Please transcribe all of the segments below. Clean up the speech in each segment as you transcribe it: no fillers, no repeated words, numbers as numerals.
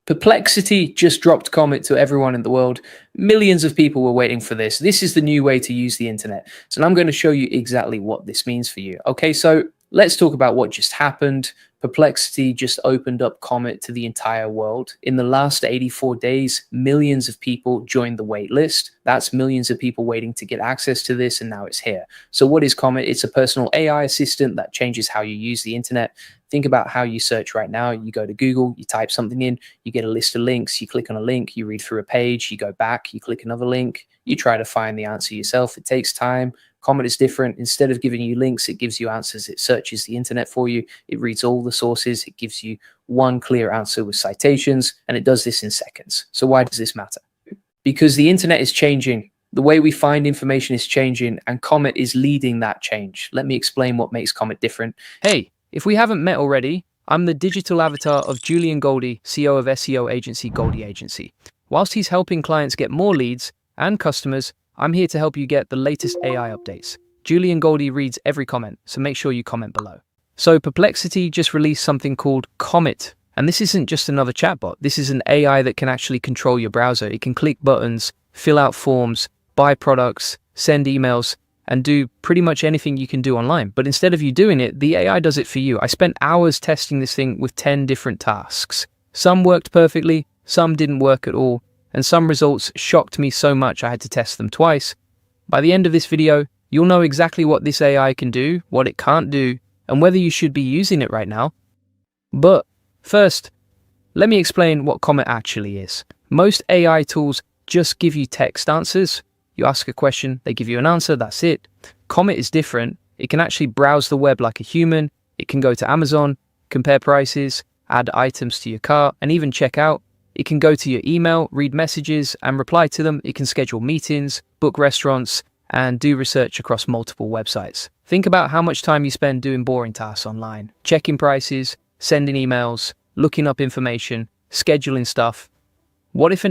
Perplexity just dropped Comet to everyone in the world. Millions of people were waiting for this. This is the new way to use the internet. So I'm going to show you exactly what this means for you. Okay, so let's talk about what just happened. Perplexity just opened up Comet to the entire world. In the last 84 days, millions of people joined the wait list. That's millions of people waiting to get access to this, and now it's here. So what is Comet? It's a personal AI assistant that changes how you use the internet. Think about how you search right now. You go to Google, you type something in, you get a list of links, you click on a link, you read through a page, you go back, you click another link, you try to find the answer yourself. It takes time. Comet is different. Instead of giving you links, it gives you answers. It searches the internet for you. It reads all the sources. It gives you one clear answer with citations, and it does this in seconds. So why does this matter? Because the internet is changing. The way we find information is changing, and Comet is leading that change. Let me explain what makes Comet different. Hey, if we haven't met already, I'm the digital avatar of Julian Goldie, CEO of SEO agency Goldie Agency. Whilst he's helping clients get more leads and customers, I'm here to help you get the latest AI updates. Julian Goldie reads every comment, so make sure you comment below. So Perplexity just released something called Comet, and this isn't just another chatbot. This is an AI that can actually control your browser. It can click buttons, fill out forms, buy products, send emails, and do pretty much anything you can do online. But instead of you doing it, the AI does it for you. I spent hours testing this thing with 10 different tasks. Some worked perfectly, some didn't work at all, and some results shocked me so much I had to test them twice. By the end of this video, you'll know exactly what this AI can do, what it can't do, and whether you should be using it right now. But first, let me explain what Comet actually is. Most AI tools just give you text answers. You ask a question, they give you an answer, that's it. Comet is different. It can actually browse the web like a human. It can go to Amazon, compare prices, add items to your cart, and even check out. It can go to your email, read messages, and reply to them. It can schedule meetings, book restaurants, and do research across multiple websites. Think about how much time you spend doing boring tasks online, checking prices, sending emails, looking up information, scheduling stuff. What if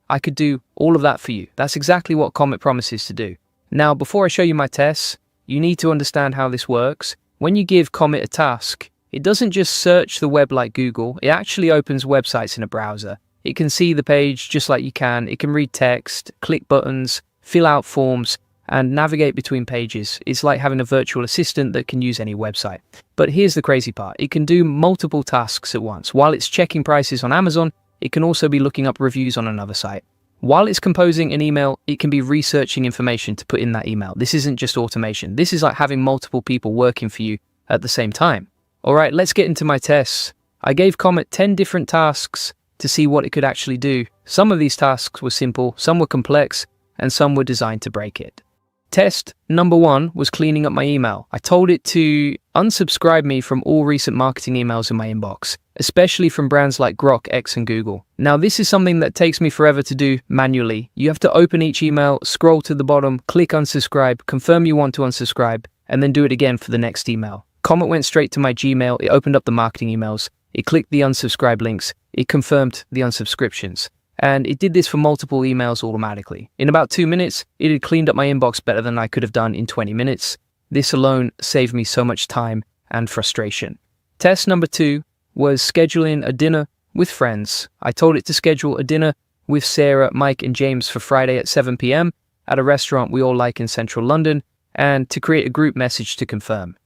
I could do all of that for you? That's exactly what Comet promises to do. Now, before I show you my tests, you need to understand how this works. When you give Comet a task, it doesn't just search the web like Google. It actually opens websites in a browser. It can see the page just like you can. It can read text, click buttons, fill out forms, and navigate between pages. It's like having a virtual assistant that can use any website. But here's the crazy part. It can do multiple tasks at once. While it's checking prices on Amazon, it can also be looking up reviews on another site. While it's composing an email, it can be researching information to put in that email. This isn't just automation. This is like having multiple people working for you at the same time. All right, let's get into my tests. I gave Comet 10 different tasks to see what it could actually do. Some of these tasks were simple, some were complex, and some were designed to break it. Test number 1 was cleaning up my email. I told it to unsubscribe me from all recent marketing emails in my inbox, especially from brands like Grok, X, and Google. Now, this is something that takes me forever to do manually. You have to open each email, scroll to the bottom, click unsubscribe, confirm you want to unsubscribe, and then do it again for the next email. Comet went straight to my Gmail, it opened up the marketing emails, it clicked the unsubscribe links, it confirmed the unsubscriptions. And it did this for multiple emails automatically. In about 2 minutes, it had cleaned up my inbox better than I could have done in 20 minutes. This alone saved me so much time and frustration. Test number 2 was scheduling a dinner with friends. I told it to schedule a dinner with Sarah, Mike, and James for Friday at 7 p.m. at a restaurant we all like in central London, and to create a group message to confirm.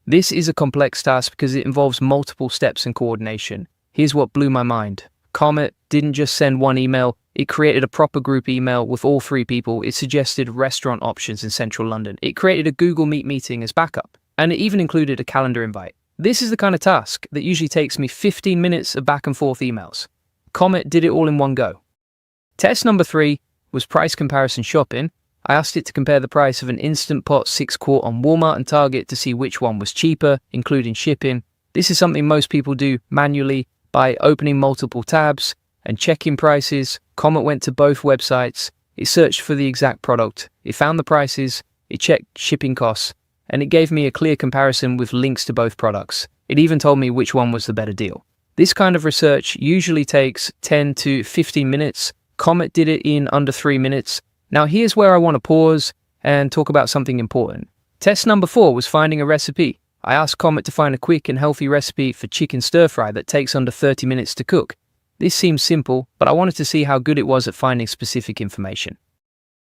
This is a complex task because it involves multiple steps and coordination. Here's what blew my mind. Comet didn't just send one email, it created a proper group email with all 3 people. It suggested restaurant options in central London. It created a Google Meet meeting as backup, and it even included a calendar invite. This is the kind of task that usually takes me 15 minutes of back and forth emails. Comet did it all in one go. Test number 3 was price comparison shopping. I asked it to compare the price of an Instant Pot 6-quart on Walmart and Target to see which one was cheaper, including shipping. This is something most people do manually by opening multiple tabs and checking prices. Comet went to both websites. It searched for the exact product. It found the prices. It checked shipping costs. And it gave me a clear comparison with links to both products. It even told me which one was the better deal. This kind of research usually takes 10 to 15 minutes. Comet did it in under 3 minutes. Now here's where I want to pause and talk about something important. Test number 4 was finding a recipe. I asked Comet to find a quick and healthy recipe for chicken stir fry that takes under 30 minutes to cook. This seems simple, but I wanted to see how good it was at finding specific information.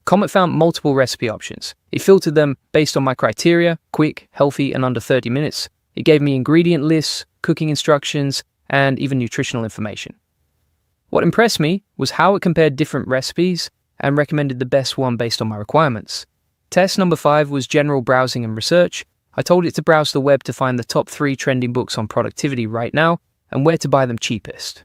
Comet found multiple recipe options. It filtered them based on my criteria: quick, healthy, and under 30 minutes. It gave me ingredient lists, cooking instructions, and even nutritional information. What impressed me was how it compared different recipes and recommended the best one based on my requirements. Test number 5 was general browsing and research. I told it to browse the web to find the top 3 trending books on productivity right now and where to buy them cheapest.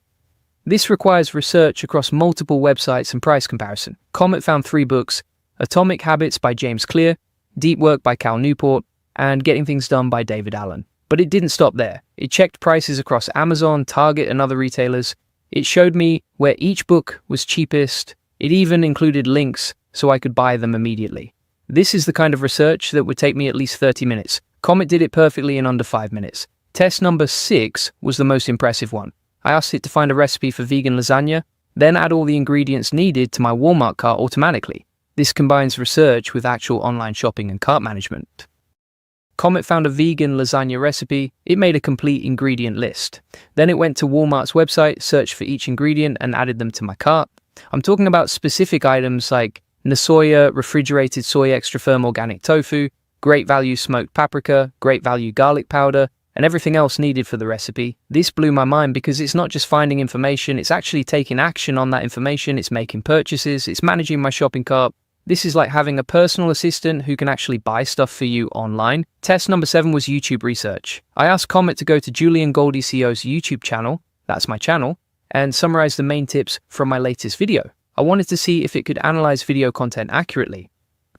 This requires research across multiple websites and price comparison. Comet found 3 books: Atomic Habits by James Clear, Deep Work by Cal Newport, and Getting Things Done by David Allen. But it didn't stop there. It checked prices across Amazon, Target, and other retailers. It showed me where each book was cheapest. It even included links so I could buy them immediately. This is the kind of research that would take me at least 30 minutes. Comet did it perfectly in under 5 minutes. Test number 6 was the most impressive one. I asked it to find a recipe for vegan lasagna, then add all the ingredients needed to my Walmart cart automatically. This combines research with actual online shopping and cart management. Comet found a vegan lasagna recipe. It made a complete ingredient list. Then it went to Walmart's website, searched for each ingredient, and added them to my cart. I'm talking about specific items like Nasoya refrigerated soy extra firm organic tofu, great value smoked paprika, great value garlic powder, and everything else needed for the recipe. This blew my mind because it's not just finding information, it's actually taking action on that information, it's making purchases, it's managing my shopping cart. This is like having a personal assistant who can actually buy stuff for you online. Test number 7 was YouTube research. I asked Comet to go to Julian Goldie CEO's YouTube channel, that's my channel, and summarize the main tips from my latest video. I wanted to see if it could analyze video content accurately.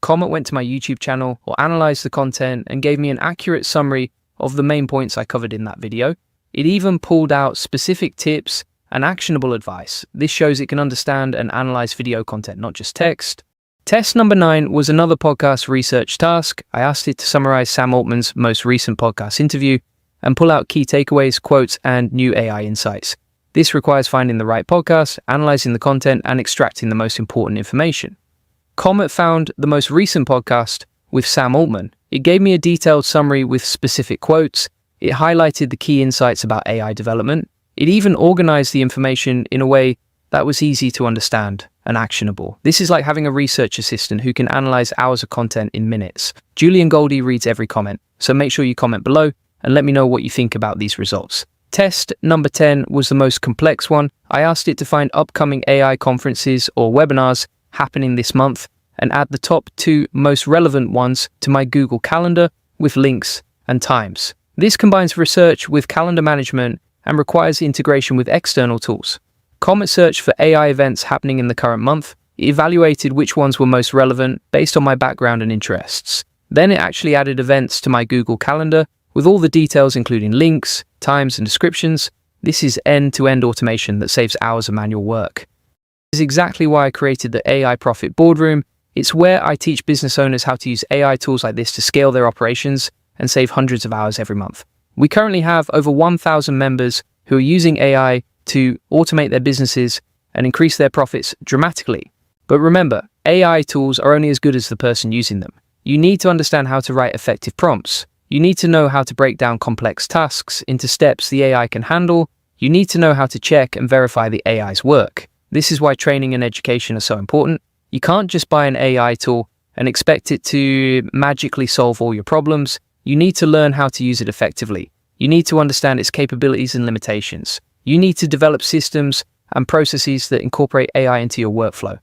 Comet went to my YouTube channel or analyzed the content and gave me an accurate summary of the main points I covered in that video. It even pulled out specific tips and actionable advice. This shows it can understand and analyze video content, not just text. Test number 9 was another podcast research task. I asked it to summarize Sam Altman's most recent podcast interview and pull out key takeaways, quotes, and new AI insights. This requires finding the right podcast, analyzing the content, and extracting the most important information. Comet found the most recent podcast with Sam Altman. It gave me a detailed summary with specific quotes. It highlighted the key insights about AI development. It even organized the information in a way that was easy to understand and actionable. This is like having a research assistant who can analyze hours of content in minutes. Julian Goldie reads every comment, so make sure you comment below and let me know what you think about these results. Test number 10 was the most complex one. I asked it to find upcoming AI conferences or webinars happening this month and add the top 2 most relevant ones to my Google Calendar with links and times. This combines research with calendar management and requires integration with external tools. Comet searched for AI events happening in the current month. It evaluated which ones were most relevant based on my background and interests. Then it actually added events to my Google Calendar with all the details including links, times, and descriptions. This is end-to-end automation that saves hours of manual work. This is exactly why I created the AI Profit Boardroom. It's where I teach business owners how to use AI tools like this to scale their operations and save hundreds of hours every month. We currently have over 1,000 members who are using AI to automate their businesses and increase their profits dramatically. But remember, AI tools are only as good as the person using them. You need to understand how to write effective prompts. You need to know how to break down complex tasks into steps the AI can handle. You need to know how to check and verify the AI's work. This is why training and education are so important. You can't just buy an AI tool and expect it to magically solve all your problems. You need to learn how to use it effectively. You need to understand its capabilities and limitations. You need to develop systems and processes that incorporate AI into your workflow.